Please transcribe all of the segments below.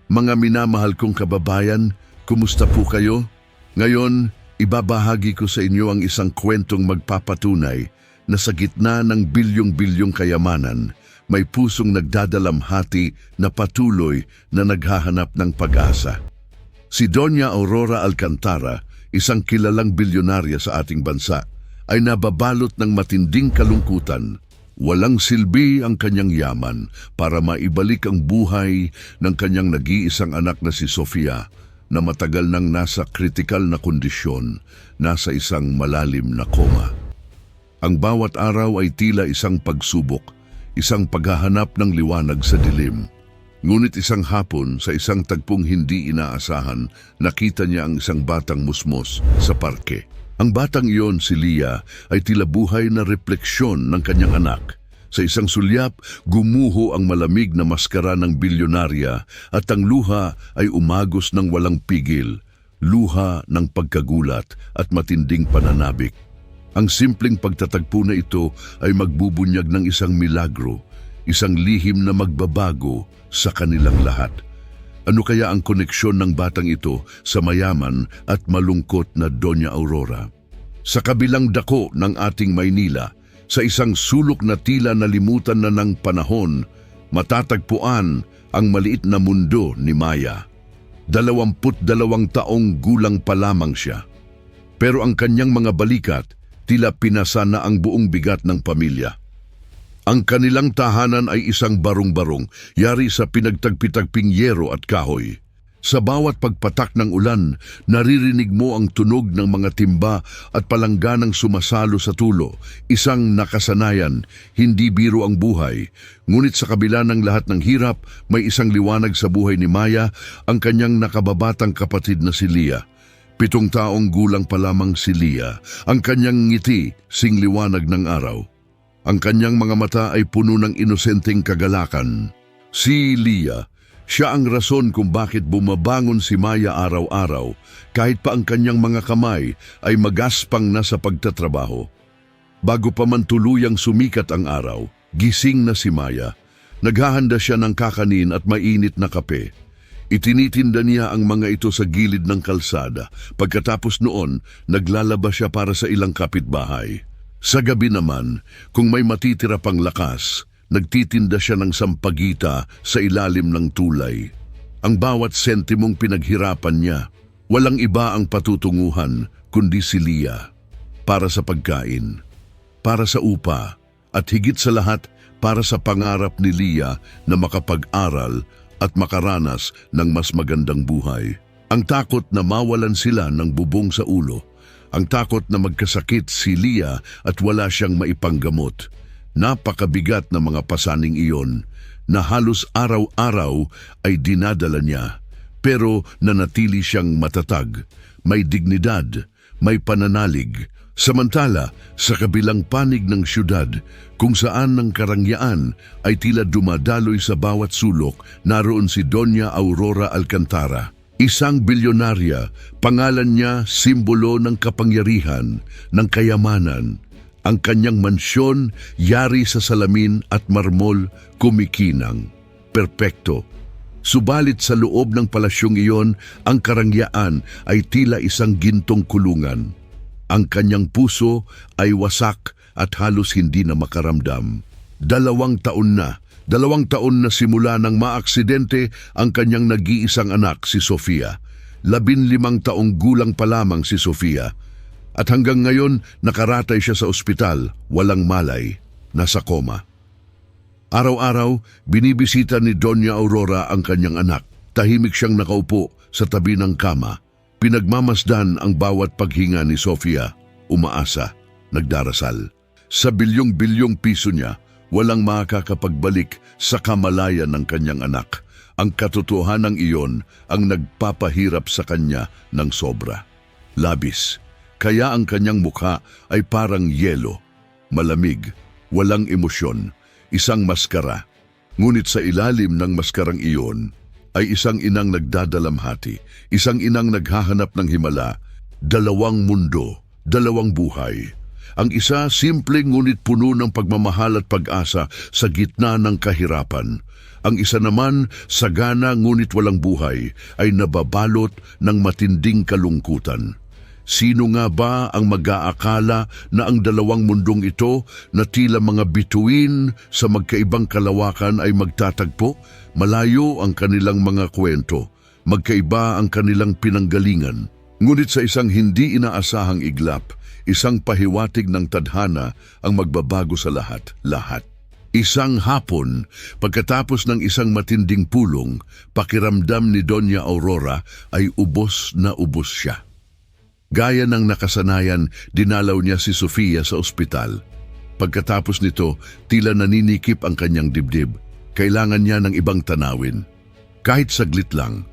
Mga minamahal kong kababayan, kumusta po kayo? Ngayon, ibabahagi ko sa inyo ang isang kwentong magpapatunay na sa gitna ng bilyong-bilyong kayamanan, may pusong nagdadalamhati na patuloy na naghahanap ng pag-asa. Si Doña Aurora Alcantara, isang kilalang bilyonarya sa ating bansa, ay nababalot ng matinding kalungkutan. Walang silbi ang kanyang yaman para maibalik ang buhay ng kanyang nag-iisang anak na si Sofia na matagal nang nasa kritikal na kondisyon, nasa isang malalim na koma. Ang bawat araw ay tila isang pagsubok, isang paghahanap ng liwanag sa dilim. Ngunit isang hapon sa isang tagpong hindi inaasahan, nakita niya ang isang batang musmos sa parke. Ang batang iyon, si Lia, ay tila buhay na refleksyon ng kanyang anak. Sa isang sulyap, gumuho ang malamig na maskara ng bilyonarya at ang luha ay umagos ng walang pigil, luha ng pagkagulat at matinding pananabik. Ang simpleng pagtatagpo na ito ay magbubunyag ng isang milagro, isang lihim na magbabago sa kanilang lahat. Ano kaya ang koneksyon ng batang ito sa mayaman at malungkot na Doña Aurora? Sa kabilang dako ng ating Maynila, sa isang sulok na tila nalimutan na ng panahon, matatagpuan ang maliit na mundo ni Maya. 22 taong gulang pa lamang siya. Pero ang kanyang mga balikat, tila pinasa na ang buong bigat ng pamilya. Ang kanilang tahanan ay isang barong-barong, yari sa pinagtagpitagping yero at kahoy. Sa bawat pagpatak ng ulan, naririnig mo ang tunog ng mga timba at palangganang sumasalo sa tulo. Isang nakasanayan, hindi biro ang buhay. Ngunit sa kabila ng lahat ng hirap, may isang liwanag sa buhay ni Maya, ang kanyang nakababatang kapatid na si Lia. 7 taong gulang pa lamang si Lia, ang kanyang ngiti singliwanag ng araw. Ang kanyang mga mata ay puno ng inosenteng kagalakan. Si Lia, siya ang rason kung bakit bumabangon si Maya araw-araw, kahit pa ang kanyang mga kamay ay magaspang na sa pagtatrabaho. Bago pa man tuluyang sumikat ang araw, gising na si Maya. Naghahanda siya ng kakanin at mainit na kape. Itinitinda niya ang mga ito sa gilid ng kalsada. Pagkatapos noon, naglalaba siya para sa ilang kapitbahay. Sa gabi naman, kung may matitira pang lakas, nagtitinda siya ng sampagita sa ilalim ng tulay. Ang bawat sentimong pinaghirapan niya, walang iba ang patutunguhan kundi si Lia. Para sa pagkain, para sa upa, at higit sa lahat para sa pangarap ni Lia na makapag-aral at makaranas ng mas magandang buhay. Ang takot na mawalan sila ng bubong sa ulo, ang takot na magkasakit si Lia at wala siyang maipanggamot. Napakabigat na mga pasaning iyon na halos araw-araw ay dinadala niya. Pero nanatili siyang matatag, may dignidad, may pananalig. Samantala, sa kabilang panig ng syudad, kung saan ng karangyaan ay tila dumadaloy sa bawat sulok, naroon si Doña Aurora Alcantara. Isang bilyonarya, pangalan niya simbolo ng kapangyarihan, ng kayamanan. Ang kanyang mansyon, yari sa salamin at marmol, kumikinang. Perpekto. Subalit sa loob ng palasyong iyon, ang karangyaan ay tila isang gintong kulungan. Ang kanyang puso ay wasak at halos hindi na makaramdam. 2 taon na simula nang maaksidente ang kanyang nag-iisang anak si Sofia. 15 taong gulang pa lamang si Sofia. At hanggang ngayon nakaratay siya sa ospital, walang malay, nasa koma. Araw-araw, binibisita ni Doña Aurora ang kanyang anak. Tahimik siyang nakaupo sa tabi ng kama. Pinagmamasdan ang bawat paghinga ni Sofia. Umaasa, nagdarasal. Sa bilyong-bilyong piso niya, walang makakapagbalik sa kamalayan ng kanyang anak. Ang katotohanan iyon ang nagpapahirap sa kanya ng sobra. Labis, kaya ang kanyang mukha ay parang yelo, malamig, walang emosyon, isang maskara. Ngunit sa ilalim ng maskarang iyon ay isang inang nagdadalamhati, isang inang naghahanap ng himala, 2 mundo, 2 buhay. Ang isa, simpleng ngunit puno ng pagmamahal at pag-asa sa gitna ng kahirapan. Ang isa naman, sagana ngunit walang buhay, ay nababalot ng matinding kalungkutan. Sino nga ba ang mag-aakala na ang dalawang mundong ito na tila mga bituin sa magkaibang kalawakan ay magtatagpo? Malayo ang kanilang mga kwento, magkaiba ang kanilang pinanggalingan. Ngunit sa isang hindi inaasahang iglap, isang pahiwatig ng tadhana ang magbabago sa lahat. Isang hapon, pagkatapos ng isang matinding pulong, pakiramdam ni Doña Aurora ay ubos na ubos siya. Gaya ng nakasanayan, dinalaw niya si Sofia sa ospital. Pagkatapos nito, tila naninikip ang kanyang dibdib. Kailangan niya ng ibang tanawin. Kahit saglit lang,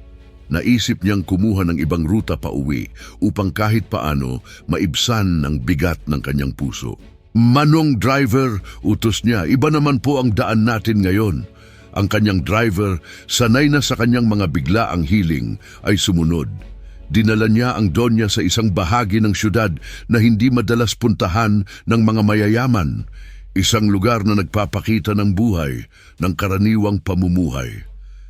naisip niyang kumuha ng ibang ruta pa uwi upang kahit paano maibsan ng bigat ng kanyang puso. "Manong driver," utos niya, "iba naman po ang daan natin ngayon." Ang kanyang driver, sanay na sa kanyang mga biglaang hiling, ay sumunod. Dinala niya ang Donya sa isang bahagi ng syudad na hindi madalas puntahan ng mga mayayaman, isang lugar na nagpapakita ng buhay, ng karaniwang pamumuhay.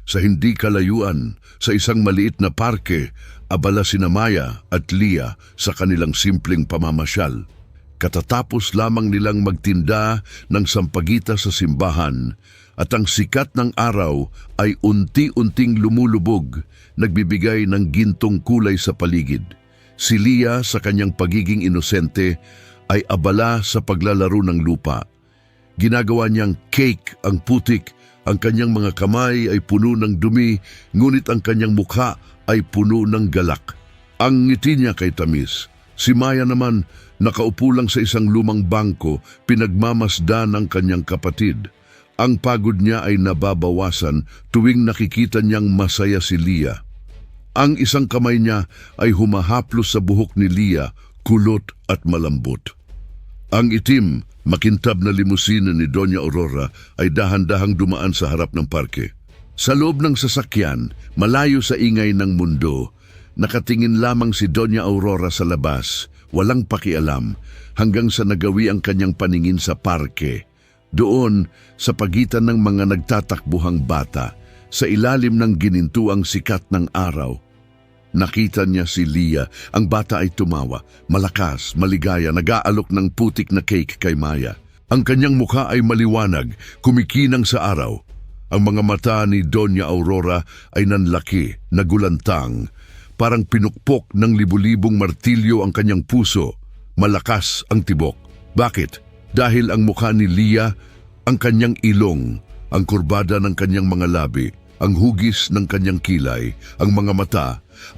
Sa hindi kalayuan, sa isang maliit na parke, abala sina Maya at Lia sa kanilang simpleng pamamasyal. Katatapos lamang nilang magtinda ng sampagita sa simbahan, at ang sikat ng araw ay unti-unting lumulubog, nagbibigay ng gintong kulay sa paligid. Si Lia sa kanyang pagiging inosente ay abala sa paglalaro ng lupa. Ginagawa niyang cake ang putik, ang kanyang mga kamay ay puno ng dumi, ngunit ang kanyang mukha ay puno ng galak. Ang ngiti niya kay tamis. Si Maya naman, nakaupo lang sa isang lumang bangko, pinagmamasdan ng kanyang kapatid. Ang pagod niya ay nababawasan tuwing nakikita niyang masaya si Lia. Ang isang kamay niya ay humahaplos sa buhok ni Lia, kulot at malambot. Ang itim, makintab na limusina ni Doña Aurora ay dahan-dahang dumaan sa harap ng parke. Sa loob ng sasakyan, malayo sa ingay ng mundo, nakatingin lamang si Doña Aurora sa labas, walang pakialam, hanggang sa nagawi ang kanyang paningin sa parke. Doon, sa pagitan ng mga nagtatakbuhang bata, sa ilalim ng ginintuang sikat ng araw, nakita niya si Lia. Ang bata ay tumawa, malakas, maligaya, nag-aalok ng putik na cake kay Maya. Ang kanyang mukha ay maliwanag, kumikinang sa araw. Ang mga mata ni Doña Aurora ay nanlaki, nagulantang. Parang pinukpok ng libu-libong martilyo ang kanyang puso. Malakas ang tibok. Bakit? Dahil ang mukha ni Lia, ang kanyang ilong, ang kurbada ng kanyang mga labi, ang hugis ng kanyang kilay, ang mga mata,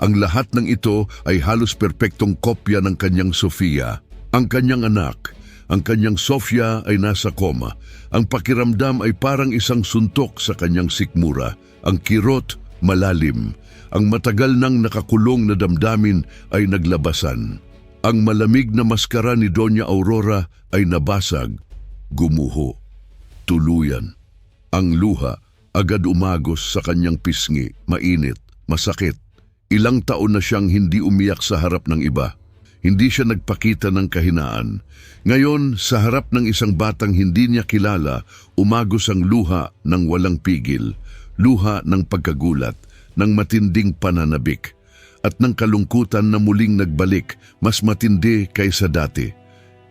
ang lahat ng ito ay halos perpektong kopya ng kanyang Sofia. Ang kanyang anak, ang kanyang Sofia ay nasa koma. Ang pakiramdam ay parang isang suntok sa kanyang sikmura. Ang kirot, malalim. Ang matagal nang nakakulong na damdamin ay naglabasan. Ang malamig na maskara ni Doña Aurora ay nabasag, gumuho, tuluyan. Ang luha agad umagos sa kanyang pisngi, mainit, masakit. Ilang taon na siyang hindi umiyak sa harap ng iba. Hindi siya nagpakita ng kahinaan. Ngayon, sa harap ng isang batang hindi niya kilala, umagos ang luha ng walang pigil, luha ng pagkagulat, ng matinding pananabik, at ng kalungkutan na muling nagbalik, mas matindi kaysa dati.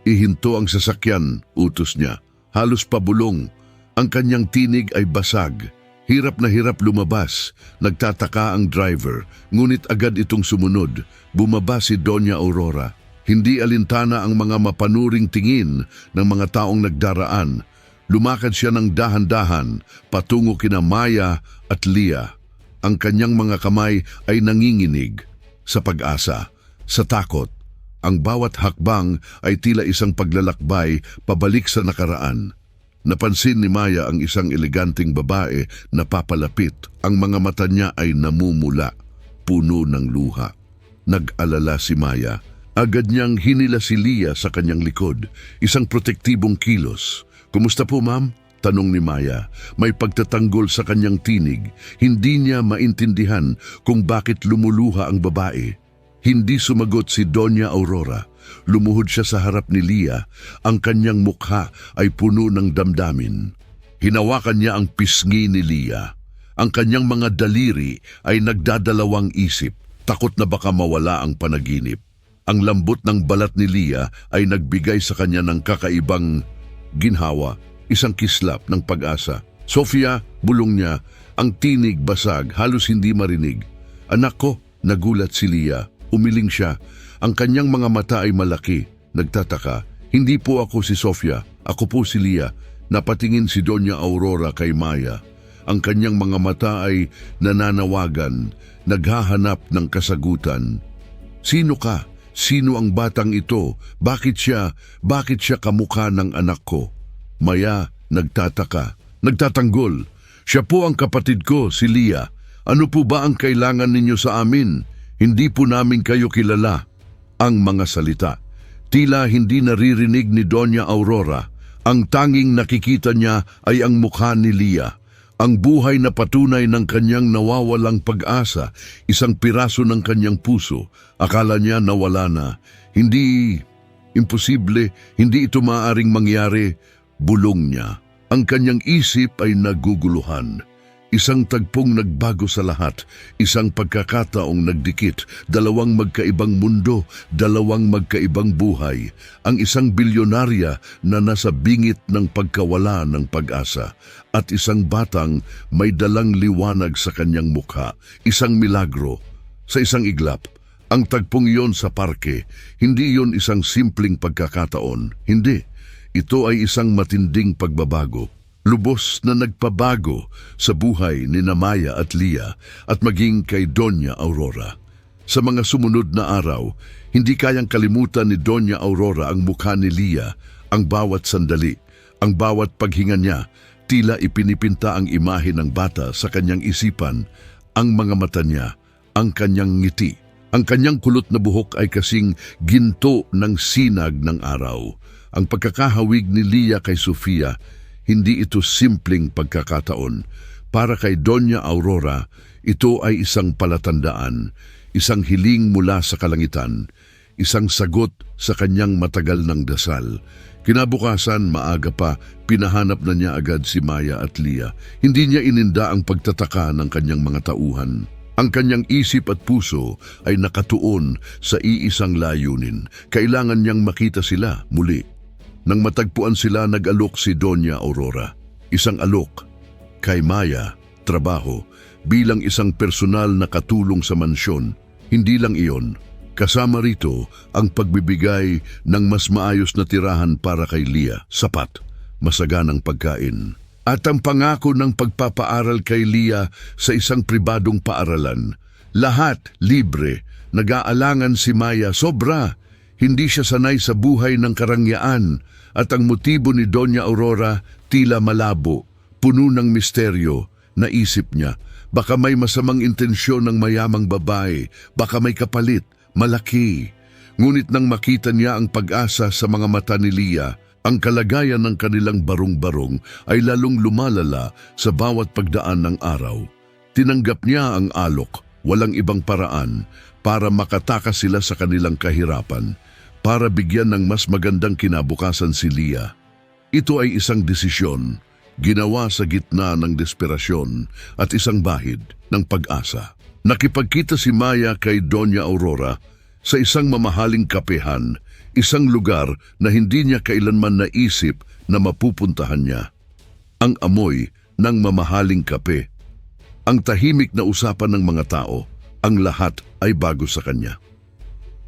Ihinto ang sasakyan, utos niya. Halos pabulong. Ang kanyang tinig ay basag. Hirap na hirap lumabas. Nagtataka ang driver, ngunit agad itong sumunod. Bumaba si Doña Aurora. Hindi alintana ang mga mapanuring tingin ng mga taong nagdaraan. Lumakad siya ng dahan-dahan, patungo kina Maya at Lia. Ang kanyang mga kamay ay nanginginig sa pag-asa, sa takot. Ang bawat hakbang ay tila isang paglalakbay pabalik sa nakaraan. Napansin ni Maya ang isang eleganteng babae na papalapit. Ang mga mata niya ay namumula, puno ng luha. Nag-alala si Maya. Agad niyang hinila si Lia sa kanyang likod, isang protektibong kilos. "Kumusta po, ma'am?" tanong ni Maya. May pagtatanggol sa kanyang tinig. Hindi niya maintindihan kung bakit lumuluha ang babae. Hindi sumagot si Doña Aurora. Lumuhod siya sa harap ni Lia. Ang kanyang mukha ay puno ng damdamin. Hinawakan niya ang pisngi ni Lia. Ang kanyang mga daliri ay nagdadalawang isip, takot na baka mawala ang panaginip. Ang lambot ng balat ni Lia ay nagbigay sa kanya ng kakaibang ginhawa, isang kislap ng pag-asa. Sofia, bulong niya, ang tinig basag, halos hindi marinig. Anak ko, nagulat si Lia. Umiling siya. Ang kanyang mga mata ay malaki. Nagtataka. Hindi po ako si Sofia. Ako po si Lia. Napatingin si Doña Aurora kay Maya. Ang kanyang mga mata ay nananawagan, naghahanap ng kasagutan. Sino ka? Sino ang batang ito? Bakit siya kamukha ng anak ko? Maya, nagtataka. Nagtatanggol. Siya po ang kapatid ko, si Lia. Ano po ba ang kailangan ninyo sa amin? Hindi po namin kayo kilala. Ang mga salita. Tila hindi naririnig ni Doña Aurora. Ang tanging nakikita niya ay ang mukha ni Lia. Ang buhay na patunay ng kanyang nawawalang pag-asa, isang piraso ng kanyang puso. Akala niya nawala na. Hindi, imposible, hindi ito maaaring mangyari. Bulong niya. Ang kanyang isip ay naguguluhan. Isang tagpong nagbago sa lahat, isang pagkakataong nagdikit, dalawang magkaibang mundo, dalawang magkaibang buhay. Ang isang bilyonarya na nasa bingit ng pagkawala ng pag-asa at isang batang may dalang liwanag sa kanyang mukha, isang milagro. Sa isang iglap, ang tagpong iyon sa parke, hindi iyon isang simpleng pagkakataon, hindi. Ito ay isang matinding pagbabago, lubos na nagpabago sa buhay ni Maya at Lia at maging kay Doña Aurora. Sa mga sumunod na araw, hindi kayang kalimutan ni Doña Aurora ang mukha ni Lia, ang bawat sandali, ang bawat paghinga niya, tila ipinipinta ang imahe ng bata sa kanyang isipan, ang mga mata niya, ang kanyang ngiti. Ang kanyang kulot na buhok ay kasing ginto ng sinag ng araw. Ang pagkakahawig ni Lia kay Sofia, hindi ito simpleng pagkakataon. Para kay Doña Aurora, ito ay isang palatandaan, isang hiling mula sa kalangitan, isang sagot sa kanyang matagal ng dasal. Kinabukasan, maaga pa, pinahanap na niya agad si Maya at Lia. Hindi niya ininda ang pagtataka ng kanyang mga tauhan. Ang kanyang isip at puso ay nakatuon sa iisang layunin. Kailangan niyang makita sila muli. Nang matagpuan sila, nag-alok si Doña Aurora. Isang alok kay Maya, trabaho, bilang isang personal na katulong sa mansyon. Hindi lang iyon, kasama rito ang pagbibigay ng mas maayos na tirahan para kay Lia, sapat, masaganang pagkain. At ang pangako ng pagpapaaral kay Lia sa isang pribadong paaralan. Lahat libre, nag-aalangan si Maya sobra. Hindi siya sanay sa buhay ng karangyaan at ang motibo ni Doña Aurora tila malabo, puno ng misteryo. Naisip niya, baka may masamang intensyon ng mayamang babae, baka may kapalit, malaki. Ngunit nang makita niya ang pag-asa sa mga mata ni Lia, ang kalagayan ng kanilang barong-barong ay lalong lumalala sa bawat pagdaan ng araw. Tinanggap niya ang alok, walang ibang paraan, para makatakas sila sa kanilang kahirapan, para bigyan ng mas magandang kinabukasan si Lia. Ito ay isang desisyon, ginawa sa gitna ng desperasyon at isang bahid ng pag-asa. Nakipagkita si Maya kay Doña Aurora sa isang mamahaling kapehan, isang lugar na hindi niya kailanman naisip na mapupuntahan niya. Ang amoy ng mamahaling kape, ang tahimik na usapan ng mga tao, ang lahat ay bago sa kanya.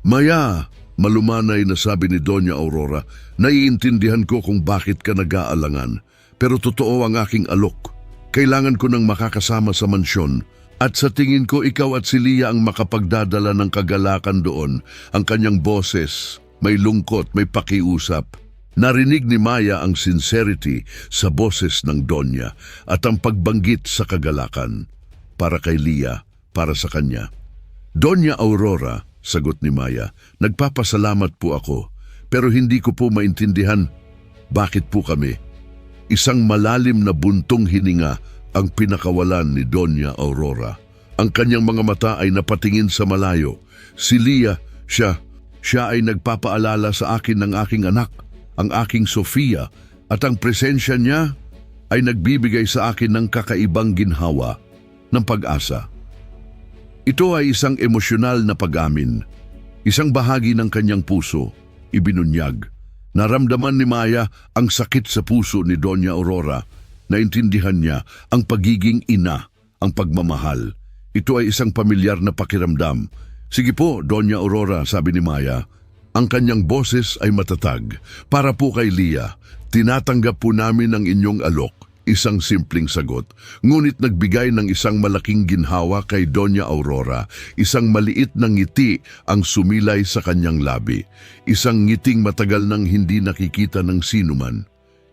Maya, malumanay na sabi ni Doña Aurora, naiintindihan ko kung bakit ka nag-aalangan, pero totoo ang aking alok. Kailangan ko nang makakasama sa mansyon, at sa tingin ko ikaw at si Lia ang makapagdadala ng kagalakan doon. Ang kanyang boses, may lungkot, may pakiusap. Narinig ni Maya ang sincerity sa boses ng Donya at ang pagbanggit sa kagalakan. Para kay Lia, para sa kanya. Doña Aurora, sagot ni Maya, nagpapasalamat po ako, pero hindi ko po maintindihan bakit po kami. Isang malalim na buntong hininga ang pinakawalan ni Doña Aurora. Ang kanyang mga mata ay napatingin sa malayo. Si Lia, siya ay nagpapaalala sa akin ng aking anak, ang aking Sofia, at ang presensya niya, ay nagbibigay sa akin ng kakaibang ginhawa ng pag-asa. Ito ay isang emosyonal na pag-amin, isang bahagi ng kanyang puso, ibinunyag. Naramdaman ni Maya ang sakit sa puso ni Doña Aurora. Naintindihan niya ang pagiging ina, ang pagmamahal. Ito ay isang pamilyar na pakiramdam. Sige po, Doña Aurora, sabi ni Maya. Ang kanyang boses ay matatag. Para po kay Lia, tinatanggap po namin ang inyong alok. Isang simpleng sagot, ngunit nagbigay ng isang malaking ginhawa kay Doña Aurora. Isang maliit na ngiti ang sumilay sa kanyang labi. Isang ngiting matagal nang hindi nakikita ng sinuman.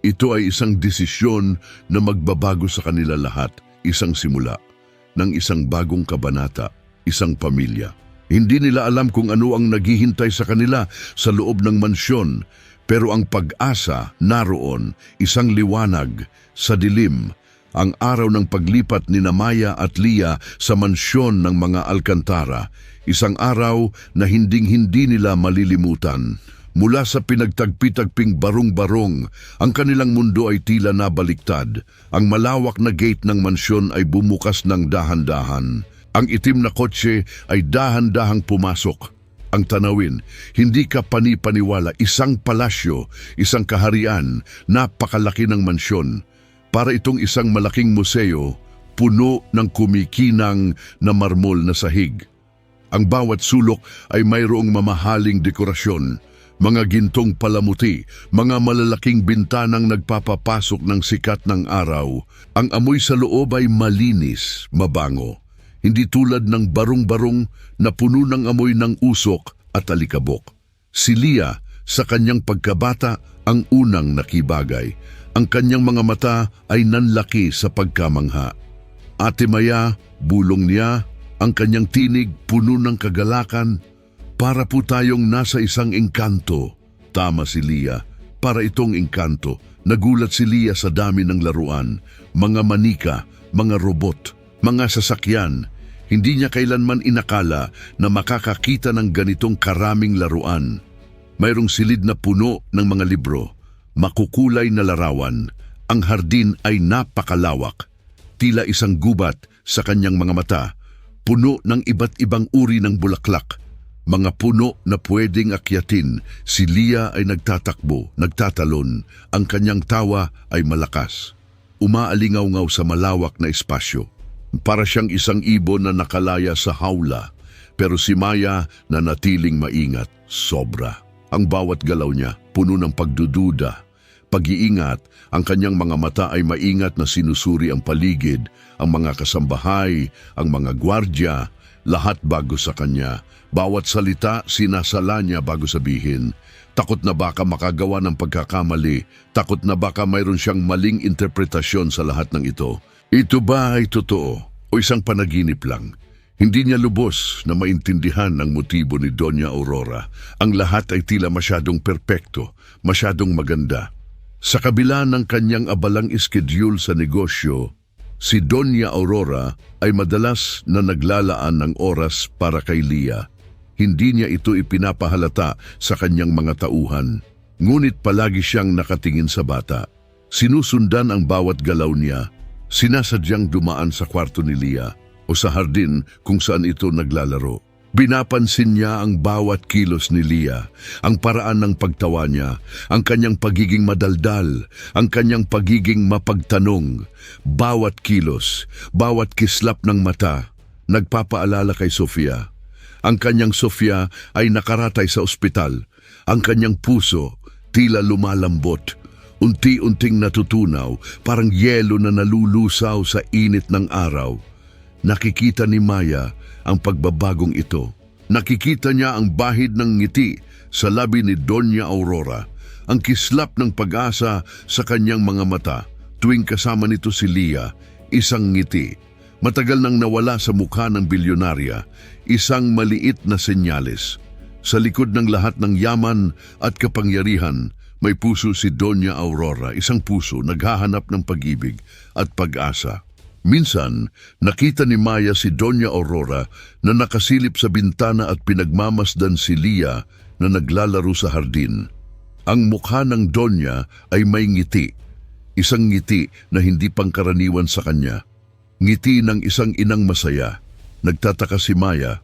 Ito ay isang desisyon na magbabago sa kanila lahat. Isang simula ng isang bagong kabanata, isang pamilya. Hindi nila alam kung ano ang naghihintay sa kanila sa loob ng mansyon. Pero ang pag-asa naroon, isang liwanag sa dilim, ang araw ng paglipat ni Maya at Lia sa mansyon ng mga Alcantara, isang araw na hinding-hindi nila malilimutan. Mula sa pinagtagpi-tagping barong-barong, ang kanilang mundo ay tila nabaliktad. Ang malawak na gate ng mansyon ay bumukas ng dahan-dahan. Ang itim na kotse ay dahan-dahang pumasok. Ang tanawin, hindi ka pani-paniwala, isang palasyo, isang kaharian, napakalaki ng mansyon. Para itong isang malaking museo, puno ng kumikinang na marmol na sahig. Ang bawat sulok ay mayroong mamahaling dekorasyon, mga gintong palamuti, mga malalaking bintanang nagpapapasok ng sikat ng araw. Ang amoy sa loob ay malinis, mabango. Hindi tulad ng barong-barong na puno ng amoy ng usok at alikabok. Si Lia, sa kanyang pagkabata, ang unang nakibagay. Ang kanyang mga mata ay nanlaki sa pagkamangha. Ate Maya, bulong niya, ang kanyang tinig puno ng kagalakan. Para po tayong nasa isang engkanto. Tama si Lia, para itong engkanto. Nagulat si Lia sa dami ng laruan, mga manika, mga robot, mga sasakyan. Hindi niya kailanman inakala na makakakita ng ganitong karaming laruan. Mayroong silid na puno ng mga libro, makukulay na larawan. Ang hardin ay napakalawak. Tila isang gubat sa kanyang mga mata, puno ng iba't ibang uri ng bulaklak. Mga puno na pwedeng akyatin. Si Lia ay nagtatakbo, nagtatalon. Ang kanyang tawa ay malakas. Umaalingaw-ngaw sa malawak na espasyo. Para siyang isang ibon na nakalaya sa hawla, pero si Maya na natiling maingat, sobra. Ang bawat galaw niya, puno ng pagdududa, pag-iingat. Ang kanyang mga mata ay maingat na sinusuri ang paligid, ang mga kasambahay, ang mga gwardya, lahat bago sa kanya. Bawat salita, sinasala niya bago sabihin. Takot na baka makagawa ng pagkakamali, takot na baka mayroon siyang maling interpretasyon sa lahat ng ito. Ito ba ay totoo o isang panaginip lang? Hindi niya lubos na maintindihan ang motibo ni Doña Aurora. Ang lahat ay tila masyadong perpekto, masyadong maganda. Sa kabila ng kanyang abalang schedule sa negosyo, si Doña Aurora ay madalas na naglalaan ng oras para kay Lia. Hindi niya ito ipinapahalata sa kanyang mga tauhan. Ngunit palagi siyang nakatingin sa bata. Sinusundan ang bawat galaw niya. Sinasadyang dumaan sa kwarto ni Lia o sa hardin kung saan ito naglalaro. Binapansin niya ang bawat kilos ni Lia, ang paraan ng pagtawa niya, ang kanyang pagiging madaldal, ang kanyang pagiging mapagtanong. Bawat kilos, bawat kislap ng mata, nagpapaalala kay Sofia. Ang kanyang Sofia ay nakaratay sa ospital. Ang kanyang puso tila lumalambot. Unti-unting natutunaw, parang yelo na nalulusaw sa init ng araw. Nakikita ni Maya ang pagbabagong ito. Nakikita niya ang bahid ng ngiti sa labi ni Doña Aurora, ang kislap ng pag-asa sa kanyang mga mata. Tuwing kasama nito si Lia, isang ngiti. Matagal nang nawala sa mukha ng bilyonarya, isang maliit na senyales. Sa likod ng lahat ng yaman at kapangyarihan, may puso si Doña Aurora, isang puso naghahanap ng pag-ibig at pag-asa. Minsan, nakita ni Maya si Doña Aurora na nakasilip sa bintana at pinagmamasdan si Lia na naglalaro sa hardin. Ang mukha ng Doña ay may ngiti. Isang ngiti na hindi pangkaraniwan sa kanya. Ngiti ng isang inang masaya. Nagtataka si Maya.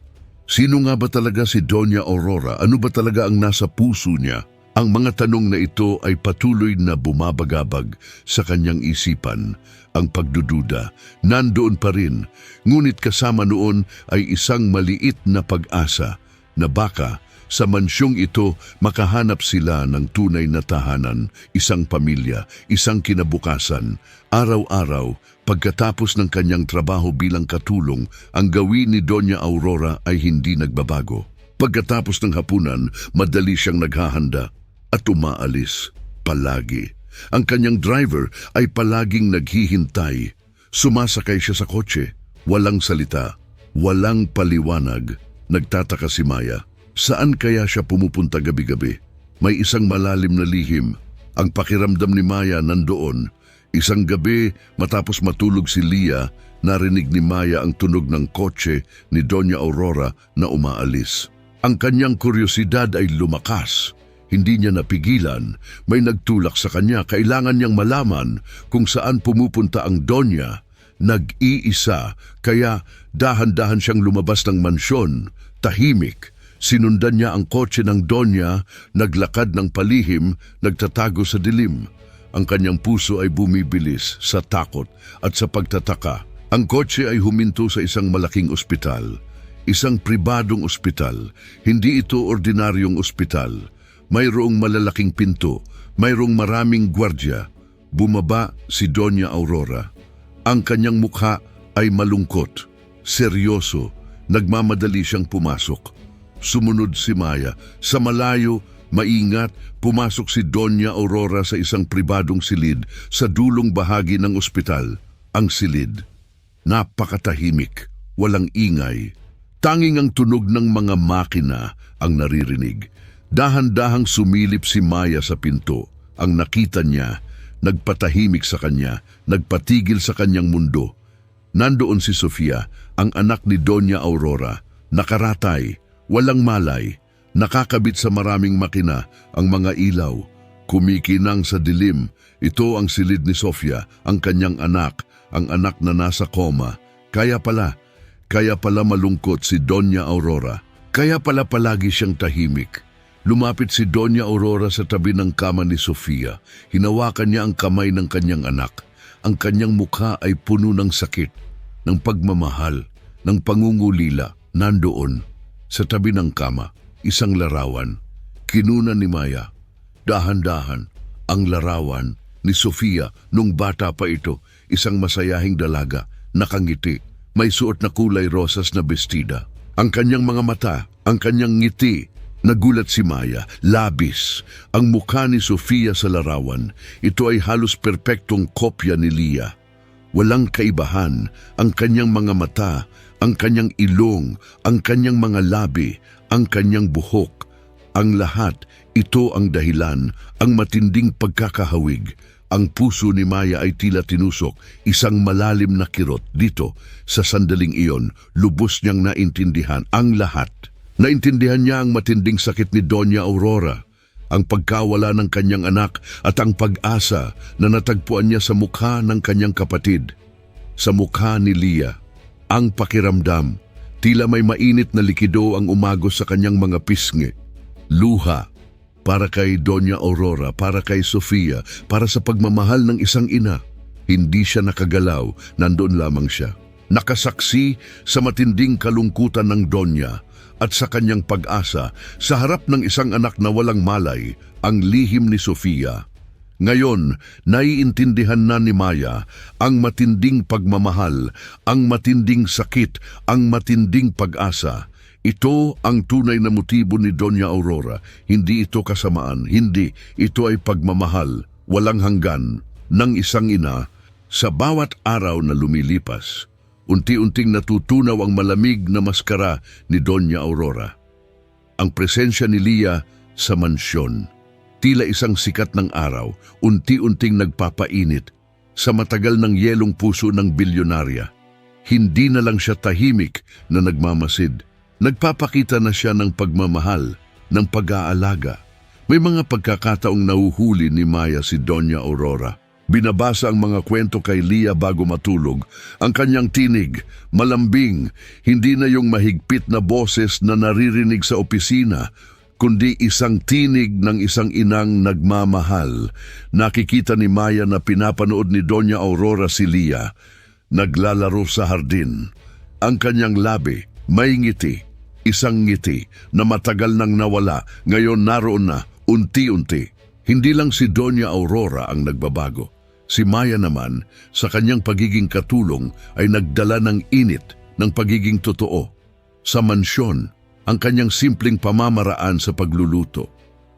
Sino nga ba talaga si Doña Aurora? Ano ba talaga ang nasa puso niya? Ang mga tanong na ito ay patuloy na bumabagabag sa kanyang isipan. Ang pagdududa, nandoon pa rin. Ngunit kasama noon ay isang maliit na pag-asa na baka sa mansyong ito makahanap sila ng tunay na tahanan, isang pamilya, isang kinabukasan. Araw-araw, pagkatapos ng kanyang trabaho bilang katulong, ang gawin ni Doña Aurora ay hindi nagbabago. Pagkatapos ng hapunan, madali siyang naghahanda at umaalis palagi. Ang kanyang driver ay palaging naghihintay. Sumasakay siya sa kotse, walang salita, walang paliwanag. Nagtataka si Maya. Saan kaya siya pumupunta gabi-gabi? May isang malalim na lihim. Ang pakiramdam ni Maya nandoon. Isang gabi, matapos matulog si Lia, narinig ni Maya ang tunog ng kotse ni Doña Aurora na umaalis. Ang kanyang kuryosidad ay lumakas. Hindi niya napigilan. May nagtulak sa kanya. Kailangan niyang malaman kung saan pumupunta ang Doña. Nag-iisa, kaya dahan-dahan siyang lumabas ng mansyon. Tahimik. Sinundan niya ang kotse ng Doña, naglakad ng palihim, nagtatago sa dilim. Ang kanyang puso ay bumibilis sa takot at sa pagtataka. Ang kotse ay huminto sa isang malaking ospital. Isang pribadong ospital. Hindi ito ordinaryong ospital. Mayroong malalaking pinto, mayroong maraming gwardya. Bumaba si Doña Aurora. Ang kanyang mukha ay malungkot, seryoso, nagmamadali siyang pumasok. Sumunod si Maya. Sa malayo, maingat, pumasok si Doña Aurora sa isang pribadong silid sa dulong bahagi ng ospital. Ang silid. Napakatahimik, walang ingay. Tanging ang tunog ng mga makina ang naririnig. Dahan-dahang sumilip si Maya sa pinto. Ang nakita niya, nagpatahimik sa kanya, nagpatigil sa kanyang mundo. Nandoon si Sofia, ang anak ni Doña Aurora, nakaratay, walang malay, nakakabit sa maraming makina ang mga ilaw, kumikinang sa dilim. Ito ang silid ni Sofia, ang kanyang anak, ang anak na nasa koma. Kaya pala malungkot si Doña Aurora. Kaya pala palagi siyang tahimik. Lumapit si Doña Aurora sa tabi ng kama ni Sofia. Hinawakan niya ang kamay ng kanyang anak. Ang kanyang mukha ay puno ng sakit, ng pagmamahal, ng pangungulila. Nandoon, sa tabi ng kama, isang larawan. Kinunan ni Maya. Dahan-dahan, ang larawan ni Sofia nung bata pa ito, isang masayahing dalaga, nakangiti, may suot na kulay rosas na bestida. Ang kanyang mga mata, ang kanyang ngiti. Nagulat si Maya, labis. Ang mukha ni Sofia sa larawan, ito ay halos perpektong kopya ni Lia. Walang kaibahan, ang kanyang mga mata, ang kanyang ilong, ang kanyang mga labi, ang kanyang buhok. Ang lahat, ito ang dahilan, ang matinding pagkakahawig. Ang puso ni Maya ay tila tinusok, isang malalim na kirot. Dito, sa sandaling iyon, lubos niyang naintindihan ang lahat. Naintindihan niya ang matinding sakit ni Doña Aurora, ang pagkawala ng kanyang anak at ang pag-asa na natagpuan niya sa mukha ng kanyang kapatid, sa mukha ni Lia. Ang pakiramdam, tila may mainit na likido ang umagos sa kanyang mga pisngi. Luha, para kay Doña Aurora, para kay Sofia, para sa pagmamahal ng isang ina. Hindi siya nakagalaw, nandoon lamang siya. Nakasaksi sa matinding kalungkutan ng Doña at sa kanyang pag-asa sa harap ng isang anak na walang malay, ang lihim ni Sofia. Ngayon, naiintindihan na ni Maya ang matinding pagmamahal, ang matinding sakit, ang matinding pag-asa. Ito ang tunay na motibo ni Doña Aurora. Hindi ito kasamaan, hindi. Ito ay pagmamahal, walang hanggan, ng isang ina. Sa bawat araw na lumilipas, unti-unting natutunaw ang malamig na maskara ni Doña Aurora. Ang presensya ni Lia sa mansyon. Tila isang sikat ng araw, unti-unting nagpapainit sa matagal ng yelong puso ng bilyonarya. Hindi na lang siya tahimik na nagmamasid. Nagpapakita na siya ng pagmamahal, ng pag-aalaga. May mga pagkakataong nahuhuli ni Maya si Doña Aurora. Binabasa ang mga kwento kay Leah bago matulog. Ang kanyang tinig, malambing, hindi na yung mahigpit na boses na naririnig sa opisina, kundi isang tinig ng isang inang nagmamahal. Nakikita ni Maya na pinapanood ni Doña Aurora si Leah, naglalaro sa hardin. Ang kanyang labi, may ngiti, isang ngiti na matagal nang nawala, ngayon naroon na, unti-unti. Hindi lang si Doña Aurora ang nagbabago. Si Maya naman, sa kanyang pagiging katulong, ay nagdala ng init ng pagiging totoo. Sa mansyon, ang kanyang simpleng pamamaraan sa pagluluto,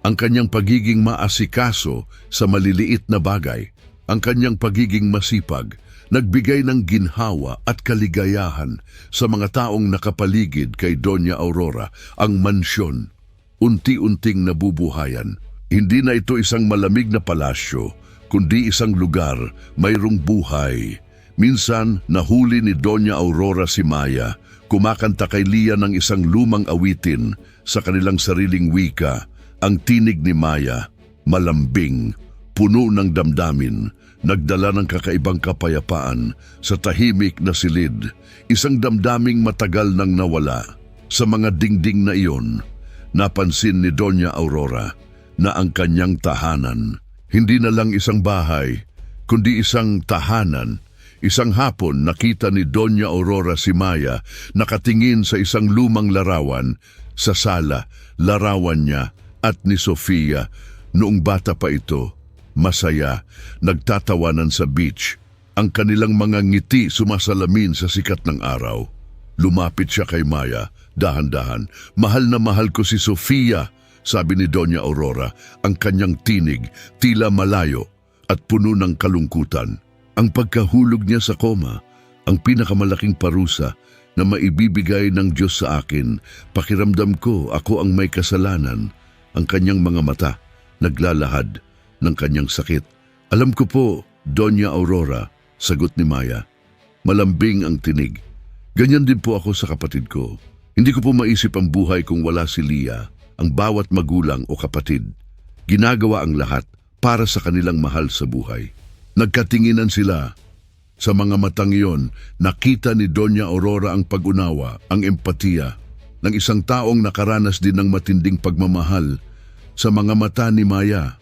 ang kanyang pagiging maasikaso sa maliliit na bagay, ang kanyang pagiging masipag, nagbigay ng ginhawa at kaligayahan sa mga taong nakapaligid kay Doña Aurora. Ang mansyon, unti-unting nabubuhayan. Hindi na ito isang malamig na palasyo, kundi isang lugar mayroong buhay. Minsan, nahuli ni Doña Aurora si Maya, kumakanta kay Leah ng isang lumang awitin sa kanilang sariling wika. Ang tinig ni Maya, malambing, puno ng damdamin, nagdala ng kakaibang kapayapaan sa tahimik na silid, isang damdaming matagal nang nawala. Sa mga dingding na iyon, napansin ni Doña Aurora na ang kanyang tahanan, hindi na lang isang bahay, kundi isang tahanan. Isang hapon nakita ni Doña Aurora si Maya nakatingin sa isang lumang larawan sa sala, larawan niya at ni Sofia. Noong bata pa ito, masaya, nagtatawanan sa beach. Ang kanilang mga ngiti sumasalamin sa sikat ng araw. Lumapit siya kay Maya, dahan-dahan. Mahal na mahal ko si Sofia, sabi ni Doña Aurora, ang kanyang tinig tila malayo at puno ng kalungkutan. Ang pagkahulog niya sa koma, ang pinakamalaking parusa na maibibigay ng Diyos sa akin. Pakiramdam ko ako ang may kasalanan. Ang kanyang mga mata naglalahad ng kanyang sakit. Alam ko po, Doña Aurora, sagot ni Maya. Malambing ang tinig. Ganyan din po ako sa kapatid ko. Hindi ko po maisip ang buhay kung wala si Leah. Ang bawat magulang o kapatid, ginagawa ang lahat para sa kanilang mahal sa buhay. Nagkatinginan sila. Sa mga matang iyon, nakita ni Doña Aurora ang pag-unawa, ang empatiya, ng isang taong nakaranas din ng matinding pagmamahal. Sa mga mata ni Maya,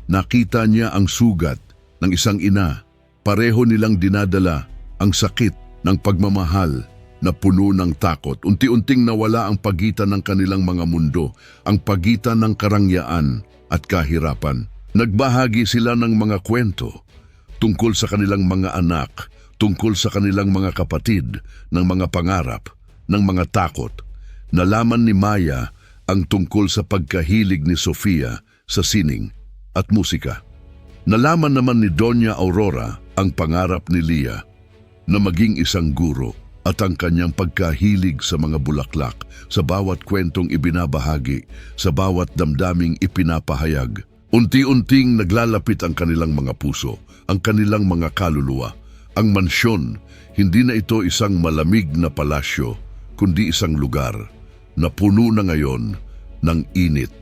nakita niya ang sugat ng isang ina. Pareho nilang dinadala ang sakit ng pagmamahal na puno ng takot. Unti-unting nawala ang pagitan ng kanilang mga mundo, ang pagitan ng karangyaan at kahirapan. Nagbahagi sila ng mga kwento tungkol sa kanilang mga anak, tungkol sa kanilang mga kapatid, ng mga pangarap, ng mga takot. Nalaman ni Maya ang tungkol sa pagkahilig ni Sofia sa sining at musika. Nalaman naman ni Doña Aurora ang pangarap ni Leah na maging isang guro, at ang kanyang pagkahilig sa mga bulaklak, sa bawat kwentong ibinabahagi, sa bawat damdaming ipinapahayag. Unti-unting naglalapit ang kanilang mga puso, ang kanilang mga kaluluwa. Ang mansyon, hindi na ito isang malamig na palasyo, kundi isang lugar na puno na ngayon ng init,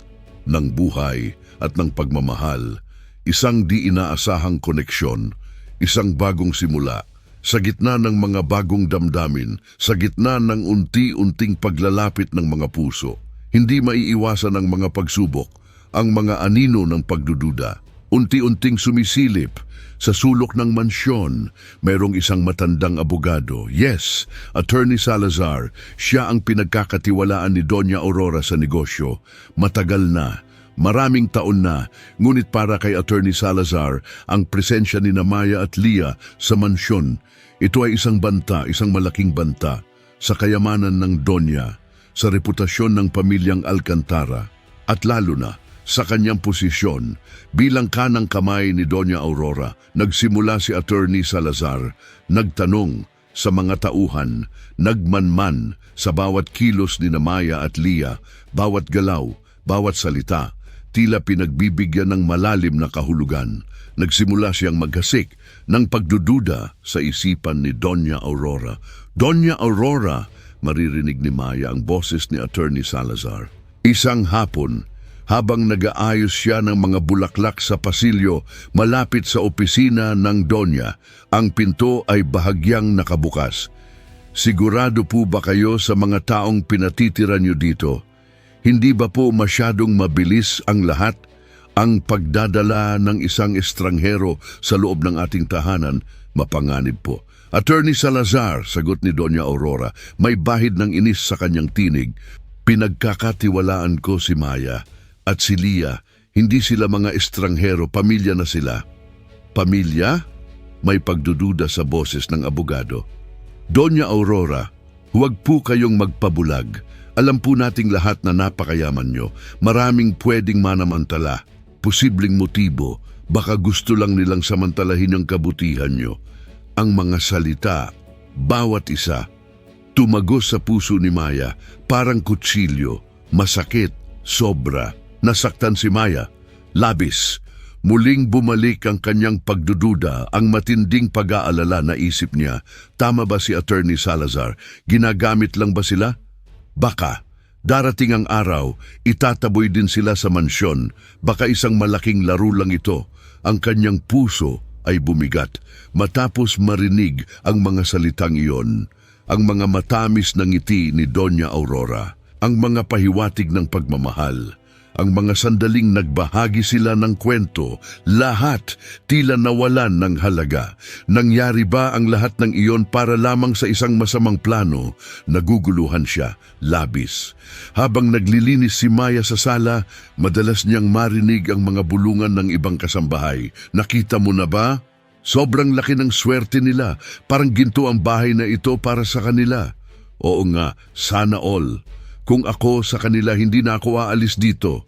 ng buhay at ng pagmamahal. Isang di inaasahang koneksyon, isang bagong simula. Sa gitna ng mga bagong damdamin, sa gitna ng unti-unting paglalapit ng mga puso, hindi maiiwasan ang mga pagsubok, ang mga anino ng pagdududa. Unti-unting sumisilip sa sulok ng mansyon, mayroong isang matandang abogado. Yes, Attorney Salazar, siya ang pinagkakatiwalaan ni Doña Aurora sa negosyo. Matagal na, maraming taon na, ngunit para kay Attorney Salazar, ang presensya ni Maya at Leah sa mansyon, ito ay isang banta, isang malaking banta sa kayamanan ng Donya, sa reputasyon ng pamilyang Alcantara, at lalo na sa kanyang posisyon bilang kanang kamay ni Doña Aurora. Nagsimula si Attorney Salazar, nagtanong sa mga tauhan, nagmanman sa bawat kilos ni Maya at Leah, bawat galaw, bawat salita, tila pinagbibigyan ng malalim na kahulugan. Nagsimula siyang maghasik ng pagdududa sa isipan ni Doña Aurora. Doña Aurora, maririnig ni Maya ang boses ni Attorney Salazar. Isang hapon, habang nag-aayos siya ng mga bulaklak sa pasilyo malapit sa opisina ng Donya. Ang pinto ay bahagyang nakabukas. Sigurado po ba kayo sa mga taong pinatitira niyo dito? Hindi ba po masyadong mabilis ang lahat? Ang pagdadala ng isang estranghero sa loob ng ating tahanan, mapanganib po. Attorney Salazar, sagot ni Doña Aurora, may bahid ng inis sa kanyang tinig. Pinagkakatiwalaan ko si Maya at si Lia. Hindi sila mga estranghero, pamilya na sila. Pamilya? May pagdududa sa boses ng abogado. Doña Aurora, huwag po kayong magpabulag. Alam po nating lahat na napakayaman nyo. Maraming pwedeng manamantala. Posibleng motibo, baka gusto lang nilang samantalahin ang kabutihan nyo. Ang mga salita, bawat isa, tumagos sa puso ni Maya, parang kutsilyo, masakit, sobra. Nasaktan si Maya, labis. Muling bumalik ang kanyang pagdududa, ang matinding pag-aalala na isip niya. Tama ba si Attorney Salazar? Ginagamit lang ba sila? Baka. Darating ang araw, itataboy din sila sa mansyon. Baka isang malaking laro lang ito. Ang kanyang puso ay bumigat matapos marinig ang mga salitang iyon. Ang mga matamis na ngiti ni Doña Aurora. Ang mga pahiwatig ng pagmamahal. Ang mga sandaling nagbahagi sila ng kwento, lahat tila nawalan ng halaga. Nangyari ba ang lahat ng iyon para lamang sa isang masamang plano? Naguguluhan siya, labis. Habang naglilinis si Maya sa sala, madalas niyang marinig ang mga bulungan ng ibang kasambahay. Nakita mo na ba? Sobrang laki ng swerte nila. Parang ginto ang bahay na ito para sa kanila. Oo nga, sana all. Kung ako sa kanila, hindi na ako aalis dito.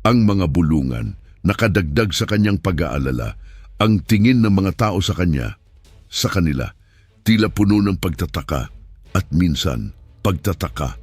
Ang mga bulungan, nakadagdag sa kanyang pag-aalala, ang tingin ng mga tao sa kanya, sa kanila, tila puno ng pagtataka at minsan pagtataka.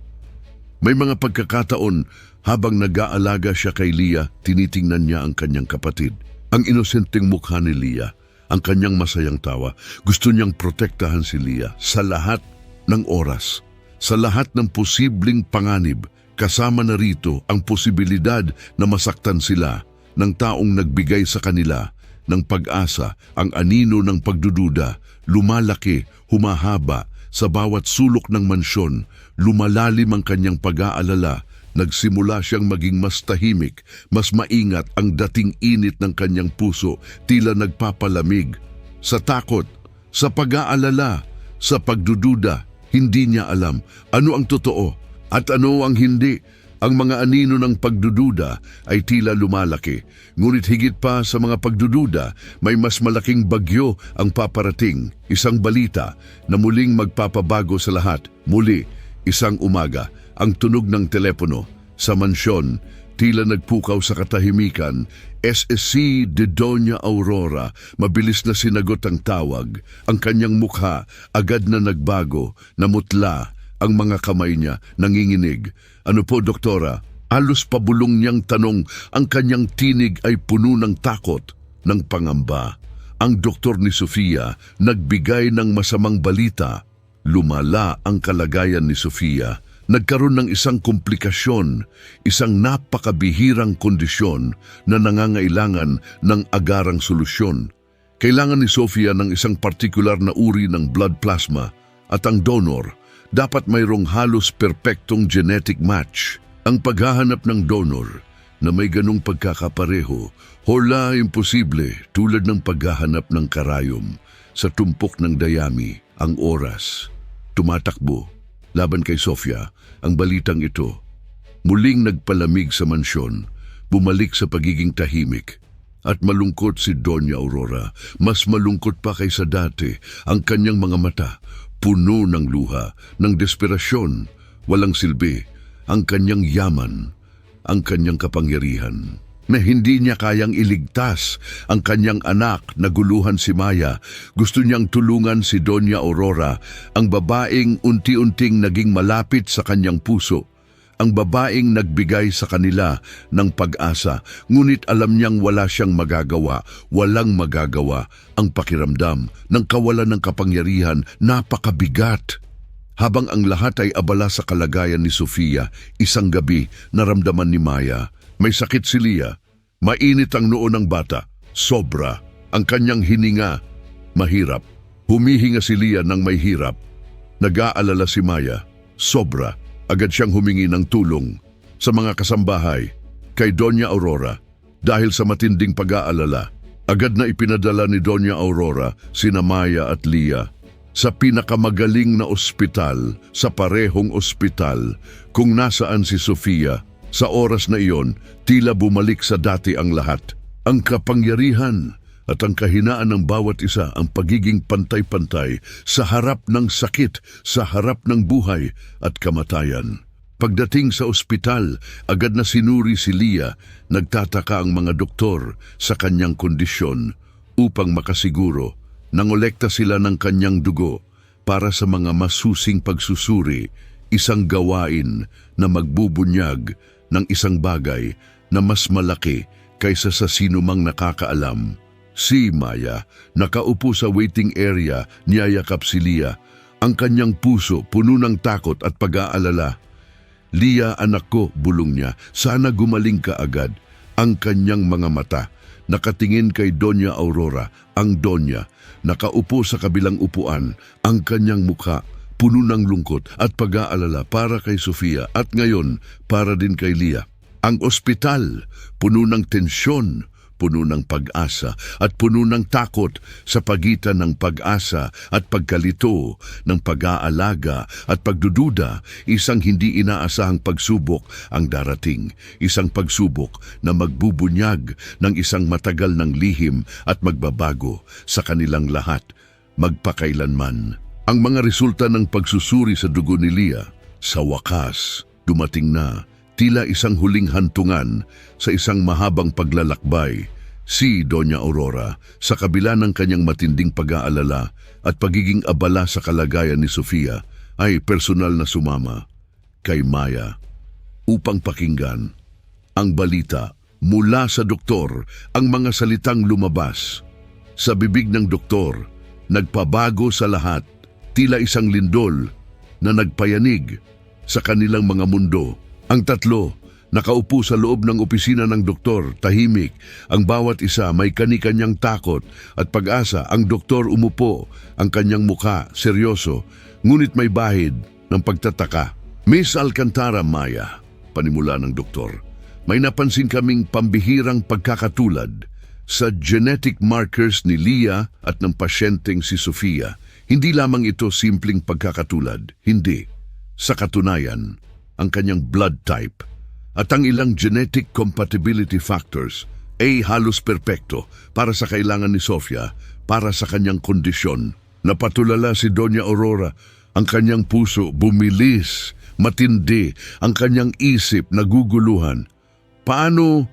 May mga pagkakataon habang nag-aalaga siya kay Lia, tinitingnan niya ang kanyang kapatid. Ang inosenteng mukha ni Lia, ang kanyang masayang tawa, gusto niyang protektahan si Lia sa lahat ng oras. Sa lahat ng posibleng panganib, kasama na rito ang posibilidad na masaktan sila ng taong nagbigay sa kanila ng pag-asa. Ang anino ng pagdududa, lumalaki, humahaba, sa bawat sulok ng mansyon, lumalalim ang kanyang pag-aalala. Nagsimula siyang maging mas tahimik, mas maingat. Ang dating init ng kanyang puso, tila nagpapalamig. Sa takot, sa pag-aalala, sa pagdududa, hindi niya alam ano ang totoo at ano ang hindi. Ang mga anino ng pagdududa ay tila lumalaki. Ngunit higit pa sa mga pagdududa, may mas malaking bagyo ang paparating. Isang balita na muling magpapabago sa lahat. Muli, isang umaga, ang tunog ng telepono sa mansyon, tila nagpukaw sa katahimikan. SSC de Doña Aurora, mabilis na sinagot ang tawag. Ang kanyang mukha agad na nagbago, namutla ang mga kamay niya, nanginginig. Ano po, doktora? Halos pabulong niyang tanong. Ang kanyang tinig ay puno ng takot, ng pangamba. Ang doktor ni Sofia nagbigay ng masamang balita. Lumala ang kalagayan ni Sofia. Nagkaroon ng isang komplikasyon, isang napakabihirang kondisyon na nangangailangan ng agarang solusyon. Kailangan ni Sofia ng isang partikular na uri ng blood plasma at ang donor dapat mayroong halos perpektong genetic match. Ang paghahanap ng donor na may ganong pagkakapareho, hola imposible tulad ng paghahanap ng karayom sa tumpok ng dayami. Ang oras, tumatakbo. Laban kay Sofia, ang balitang ito, muling nagpalamig sa mansyon, bumalik sa pagiging tahimik. At malungkot si Doña Aurora, mas malungkot pa kaysa dati. Ang kanyang mga mata, puno ng luha, ng desperasyon, walang silbi, ang kanyang yaman, ang kanyang kapangyarihan. Na hindi niya kayang iligtas ang kanyang anak. Naguluhan si Maya. Gusto niyang tulungan si Doña Aurora, ang babaeng unti-unting naging malapit sa kanyang puso. Ang babaeng nagbigay sa kanila ng pag-asa, ngunit alam niyang wala siyang magagawa, walang magagawa. Ang pakiramdam ng kawalan ng kapangyarihan, napakabigat. Habang ang lahat ay abala sa kalagayan ni Sofia, isang gabi naramdaman ni Maya May sakit si Lia. Mainit ang noo ng bata. Sobra. Ang kanyang hininga. Mahirap. Humihinga si Lia ng may hirap. Nag-aalala si Maya. Sobra. Agad siyang humingi ng tulong sa mga kasambahay, kay Doña Aurora. Dahil sa matinding pag-aalala, agad na ipinadala ni Doña Aurora sina Maya at Lia sa pinakamagaling na ospital, sa parehong ospital kung nasaan si Sofia. Sa oras na iyon, tila bumalik sa dati ang lahat. Ang kapangyarihan at ang kahinaan ng bawat isa, ang pagiging pantay-pantay sa harap ng sakit, sa harap ng buhay at kamatayan. Pagdating sa ospital, agad na sinuri si Lia. Nagtataka ang mga doktor sa kanyang kondisyon. Upang makasiguro, nangolekta sila ng kanyang dugo para sa mga masusing pagsusuri, isang gawain na magbubunyag ng isang bagay na mas malaki kaysa sa sinumang nakakaalam. Si Maya, nakaupo sa waiting area, niyayakap si Lia. Ang kanyang puso puno ng takot at pag-aalala. Lia, anak ko, bulong niya, sana gumaling ka agad. Ang kanyang mga mata, nakatingin kay Doña Aurora, ang Doña, nakaupo sa kabilang upuan, ang kanyang mukha, puno ng lungkot at pag-aalala para kay Sofia at ngayon para din kay Lia. Ang ospital, puno ng tensyon, puno ng pag-asa at puno ng takot sa pagitan ng pag-asa at pagkalito, ng pag-aalaga at pagdududa. Isang hindi inaasahang pagsubok ang darating, isang pagsubok na magbubunyag ng isang matagal ng lihim at magbabago sa kanilang lahat, magpakailanman. Ang mga resulta ng pagsusuri sa dugo ni Lia, sa wakas, dumating na. Tila isang huling hantungan sa isang mahabang paglalakbay. Si Doña Aurora, sa kabila ng kanyang matinding pag-aalala at pagiging abala sa kalagayan ni Sofia, ay personal na sumama kay Maya upang pakinggan ang balita mula sa doktor. Ang mga salitang lumabas sa bibig ng doktor, nagpabago sa lahat, tila isang lindol na nagpayanig sa kanilang mga mundo. Ang tatlo, nakaupo sa loob ng opisina ng doktor, tahimik. Ang bawat isa may kani-kanyang takot at pag-asa. Ang doktor umupo, ang kanyang mukha seryoso, ngunit may bahid ng pagtataka. Miss Alcantara, Maya, panimula ng doktor, may napansin kaming pambihirang pagkakatulad sa genetic markers ni Lia at ng pasyenteng si Sofia. Hindi lamang ito simpleng pagkakatulad, hindi. Sa katunayan, ang kanyang blood type at ang ilang genetic compatibility factors ay halos perpekto para sa kailangan ni Sofia, para sa kanyang kondisyon. Napatulala si Doña Aurora, ang kanyang puso bumilis, matindi, ang kanyang isip naguguluhan. Paano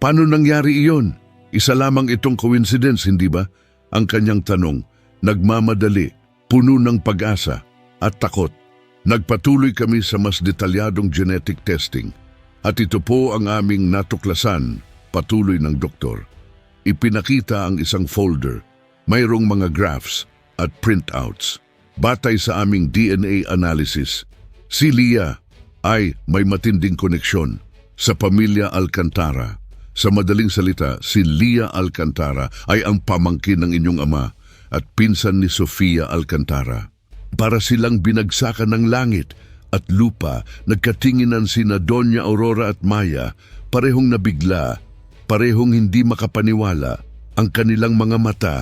nangyari iyon? Isa lamang itong coincidence, hindi ba? Ang kanyang tanong, nagmamadali, puno ng pag-asa at takot. Nagpatuloy kami sa mas detalyadong genetic testing at ito po ang aming natuklasan, patuloy ng doktor. Ipinakita ang isang folder, mayroong mga graphs at printouts. Batay sa aming DNA analysis, si Lia ay may matinding koneksyon sa pamilya Alcantara. Sa madaling salita, si Lia Alcantara ay ang pamangkin ng inyong ama at pinsan ni Sofia Alcantara. Para silang binagsakan ng langit at lupa, nagkatinginan sina Doña Aurora at Maya, parehong nabigla, parehong hindi makapaniwala. Ang kanilang mga mata,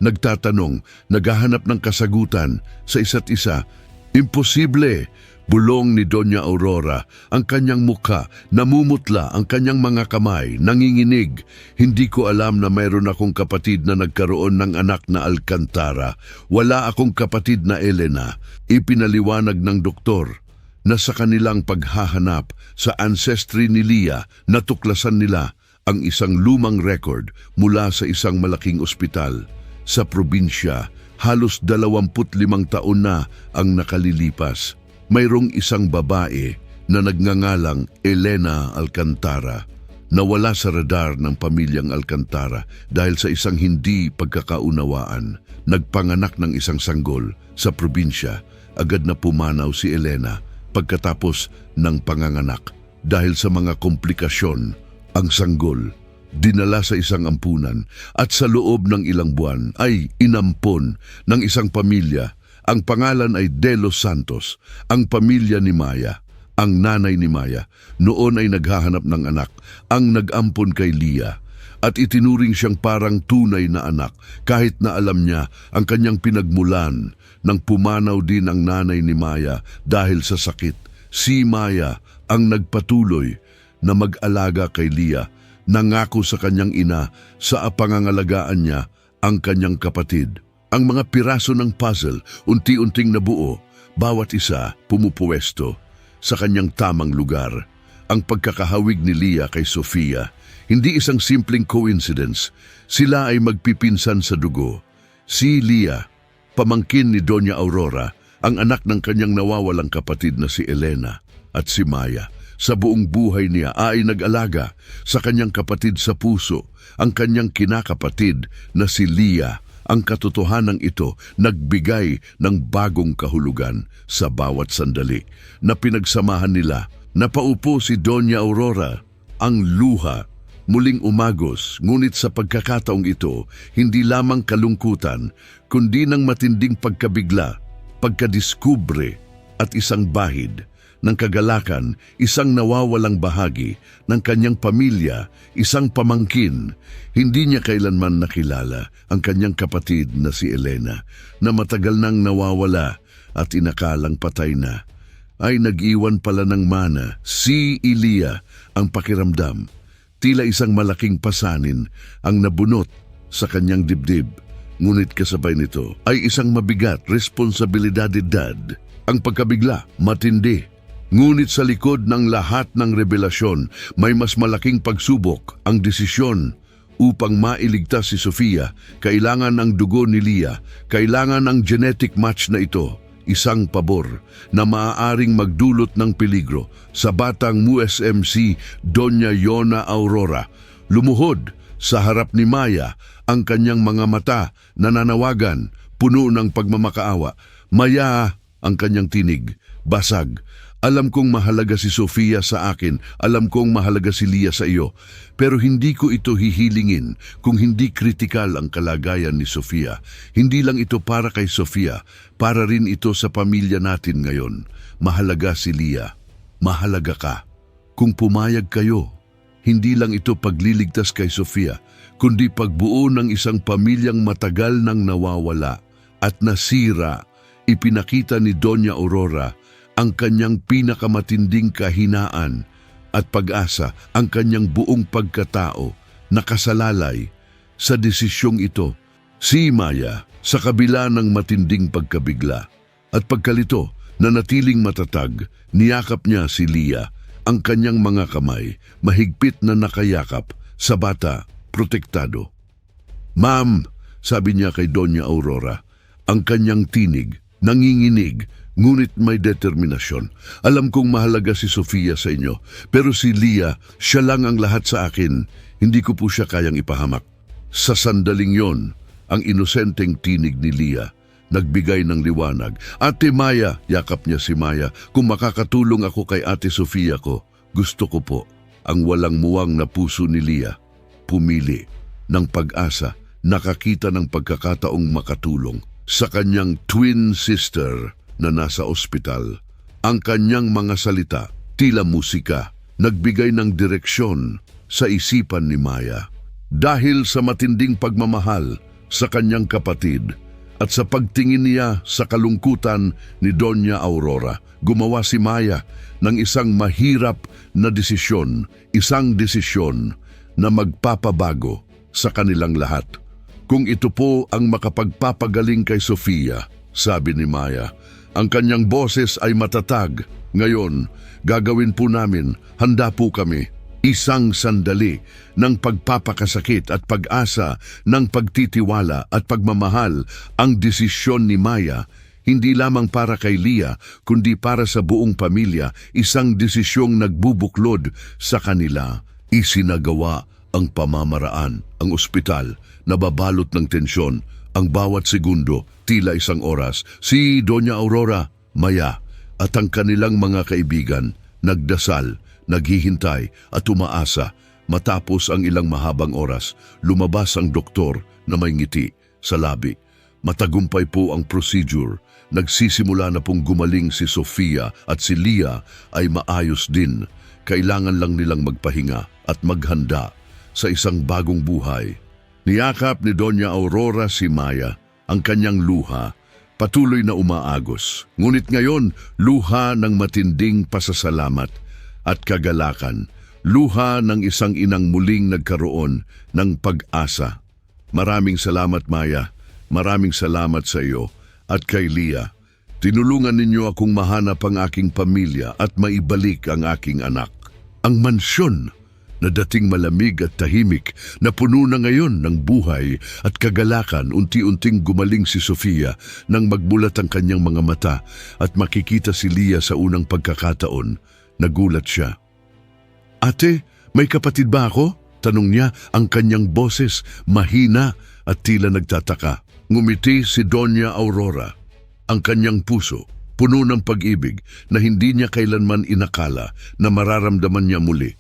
nagtatanong, naghahanap ng kasagutan sa isa't isa. Imposible! Bulong ni Doña Aurora, ang kanyang mukha, namumutla ang kanyang mga kamay, nanginginig. Hindi ko alam na mayroon akong kapatid na nagkaroon ng anak na Alcantara. Wala akong kapatid na Elena. Ipinaliwanag ng doktor na sa kanilang paghahanap sa ancestry ni Lia, natuklasan nila ang isang lumang record mula sa isang malaking ospital sa probinsya. Halos 25 taon na ang nakalilipas. Mayroong isang babae na nagngangalang Elena Alcantara. Nawala sa radar ng pamilyang Alcantara dahil sa isang hindi pagkakaunawaan. Nagpanganak ng isang sanggol sa probinsya. Agad na pumanaw si Elena pagkatapos ng panganganak. dahil sa mga komplikasyon, ang sanggol dinala sa isang ampunan at sa loob ng ilang buwan ay inampon ng isang pamilya. Ang pangalan ay De Los Santos, ang pamilya ni Maya. Ang nanay ni Maya noon ay naghahanap ng anak, ang nag-ampon kay Lia, at itinuring siyang parang tunay na anak kahit na alam niya ang kanyang pinagmulan nang pumanaw din ang nanay ni Maya dahil sa sakit. Si Maya ang nagpatuloy na mag-alaga kay Lia, nangako sa kanyang ina sa pangangalagaan niya ang kanyang kapatid. Ang mga piraso ng puzzle unti-unting nabuo, bawat isa pumupuwesto sa kanyang tamang lugar. Ang pagkakahawig ni Lia kay Sofia, hindi isang simpleng coincidence. Sila ay magpipinsan sa dugo. Si Lia, pamangkin ni Doña Aurora, ang anak ng kanyang nawawalang kapatid na si Elena, at si Maya, sa buong buhay niya ay nag-alaga sa kanyang kapatid sa puso, ang kanyang kinakapatid na si Lia. Ang katotohanan ito nagbigay ng bagong kahulugan sa bawat sandali na pinagsamahan nila. Napaupo si Doña Aurora, ang luha, muling umagos, ngunit sa pagkakataong ito, hindi lamang kalungkutan, kundi ng matinding pagkabigla, pagkadiskubre at isang bahid ng kagalakan, isang nawawalang bahagi ng kanyang pamilya, isang pamangkin. Hindi niya kailanman nakilala ang kanyang kapatid na si Elena, na matagal nang nawawala at inakalang patay na. Ay nag-iwan pala ng mana si Elia. Ang pakiramdam, tila isang malaking pasanin ang nabunot sa kanyang dibdib. Ngunit kasabay nito ay isang mabigat responsibilidad. Ang pagkabigla, matindi. Ngunit sa likod ng lahat ng revelasyon, may mas malaking pagsubok, ang desisyon. Upang mailigtas si Sofia, kailangan ng dugo ni Lia, kailangan ng genetic match na ito, isang pabor na maaaring magdulot ng peligro sa batang MUSMC Doña Yona Aurora. Lumuhod sa harap ni Maya, ang kanyang mga mata nananawagan, puno ng pagmamakaawa. Maya, ang kanyang tinig, basag. Alam kong mahalaga si Sofia sa akin, alam kong mahalaga si Lia sa iyo, pero hindi ko ito hihilingin kung hindi kritikal ang kalagayan ni Sofia. Hindi lang ito para kay Sofia, para rin ito sa pamilya natin ngayon. Mahalaga si Lia, mahalaga ka. Kung pumayag kayo, hindi lang ito pagliligtas kay Sofia, kundi pagbuo ng isang pamilyang matagal nang nawawala at nasira. Ipinakita ni Doña Aurora ang kanyang pinakamatinding kahinaan at pag-asa, ang kanyang buong pagkatao, nakasalalay sa desisyong ito. Si Maya, sa kabila ng matinding pagkabigla at pagkalito, nanatiling matatag, niyakap niya si Lia, ang kanyang mga kamay, mahigpit na nakayakap sa bata, protektado. "Ma'am," sabi niya kay Doña Aurora, ang kanyang tinig, nanginginig, ngunit may determinasyon. "Alam kong mahalaga si Sofia sa inyo, pero si Lia, siya lang ang lahat sa akin. Hindi ko po siya kayang ipahamak." Sa sandaling yon, ang inosenteng tinig ni Lia nagbigay ng liwanag. "Ate Maya," yakap niya si Maya, "kung makakatulong ako kay Ate Sofia ko, gusto ko po." Ang walang muwang na puso ni Lia pumili ng pag-asa, nakakita ng pagkakataong makatulong sa kanyang twin sister na nasa ospital. Ang kanyang mga salita, tila musika, nagbigay ng direksyon sa isipan ni Maya. Dahil sa matinding pagmamahal sa kanyang kapatid at sa pagtingin niya sa kalungkutan ni Doña Aurora, gumawa si Maya ng isang mahirap na desisyon, isang desisyon na magpapabago sa kanilang lahat. "Kung ito po ang makapagpapagaling kay Sofia," sabi ni Maya, "ang kanyang boses ay matatag. Ngayon, gagawin po namin, handa po kami." Isang sandali ng pagpapakasakit at pag-asa, ng pagtitiwala at pagmamahal, ang desisyon ni Maya, hindi lamang para kay Lia, kundi para sa buong pamilya, isang desisyong nagbubuklod sa kanila. Isinagawa ang pamamaraan, ang ospital, nababalot ng tensyon, ang bawat segundo, tila isang oras. Si Doña Aurora, Maya, at ang kanilang mga kaibigan Nagdasal, naghihintay at umaasa. Matapos ang ilang mahabang oras, lumabas ang doktor na may ngiti sa labi. Matagumpay po ang procedure. Nagsisimula na pong gumaling si Sofia at si Lia ay maayos din. Kailangan lang nilang magpahinga at maghanda sa isang bagong buhay. Niyakap ni Doña Aurora si Maya, ang kanyang luha, patuloy na umaagos. Ngunit ngayon, luha ng matinding pasasalamat at kagalakan. Luha ng isang inang muling nagkaroon ng pag-asa. Maraming salamat, Maya. Maraming salamat sa iyo at kay Lia. Tinulungan ninyo akong mahanap ang aking pamilya at maibalik ang aking anak. Ang mansyon na dating malamig at tahimik na puno na ngayon ng buhay at kagalakan, unti-unting gumaling si Sofia nang magmulat ang kanyang mga mata at makikita si Lia sa unang pagkakataon. Nagulat siya. Ate, may kapatid ba ako? Tanong niya, ang kanyang boses mahina at tila nagtataka. Ngumiti si Doña Aurora. Ang kanyang puso, puno ng pag-ibig na hindi niya kailanman inakala na mararamdaman niya muli.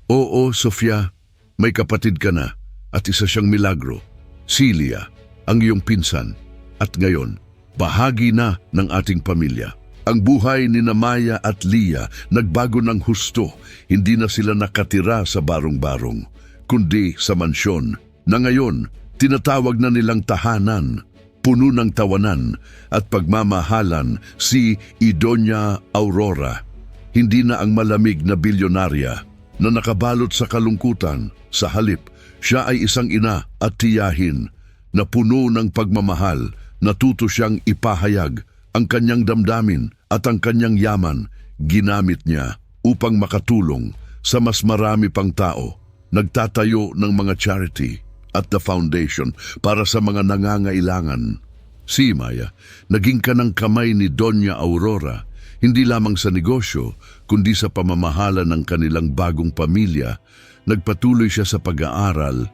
Oo, Sofia, may kapatid ka na at isa siyang milagro. Si Lia, ang iyong pinsan. At ngayon, bahagi na ng ating pamilya. Ang buhay ni Maya at Lia nagbago ng husto. Hindi na sila nakatira sa barong-barong, kundi sa mansyon na ngayon tinatawag na nilang tahanan. Puno ng tawanan at pagmamahalan si Doña Aurora. Hindi na ang malamig na bilyonarya na nakabalot sa kalungkutan. Sa halip, siya ay isang ina at tiyahin na puno ng pagmamahal. Natuto siyang ipahayag ang kanyang damdamin at ang kanyang yaman. Ginamit niya upang makatulong sa mas marami pang tao. Nagtatayo ng mga charity at the foundation para sa mga nangangailangan. Si Maya, naging kanang kamay ni Doña Aurora, hindi lamang sa negosyo, kundi sa pamamahala ng kanilang bagong pamilya. Nagpatuloy siya sa pag-aaral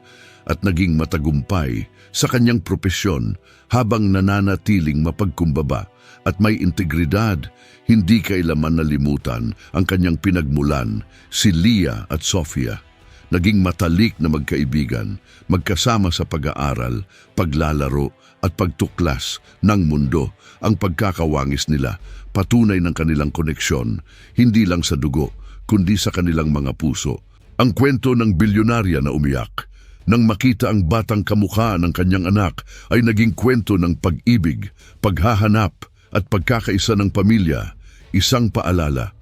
at naging matagumpay sa kanyang propesyon habang nananatiling mapagkumbaba at may integridad. Hindi kailanman nalimutan ang kanyang pinagmulan, si Lia at Sofia. Naging matalik na magkaibigan, magkasama sa pag-aaral, paglalaro at pagtuklas ng mundo. Ang pagkakawangis nila, patunay ng kanilang koneksyon, hindi lang sa dugo, kundi sa kanilang mga puso. Ang kwento ng bilyonarya na umiyak, nang makita ang batang kamukha ng kanyang anak, ay naging kwento ng pag-ibig, paghahanap at pagkakaisa ng pamilya. Isang paalala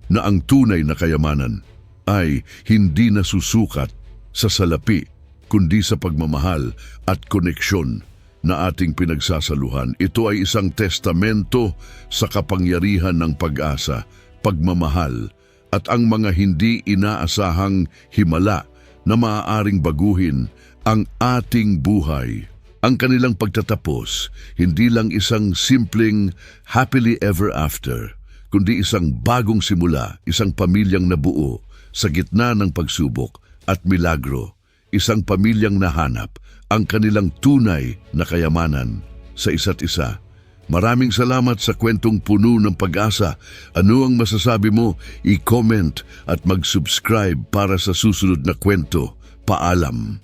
na ang tunay na kayamanan ay hindi nasusukat sa salapi, kundi sa pagmamahal at koneksyon na ating pinagsasaluhan. Ito ay isang testamento sa kapangyarihan ng pag-asa, pagmamahal, at ang mga hindi inaasahang himala na maaaring baguhin ang ating buhay. Ang kanilang pagtatapos, hindi lang isang simpleng happily ever after, kundi isang bagong simula, isang pamilyang nabuo sa gitna ng pagsubok at milagro, isang pamilyang nahanap ang kanilang tunay na kayamanan sa isa't isa. Maraming salamat sa kwentong puno ng pag-asa. Ano ang masasabi mo? I-comment at mag-subscribe para sa susunod na kwento. Paalam.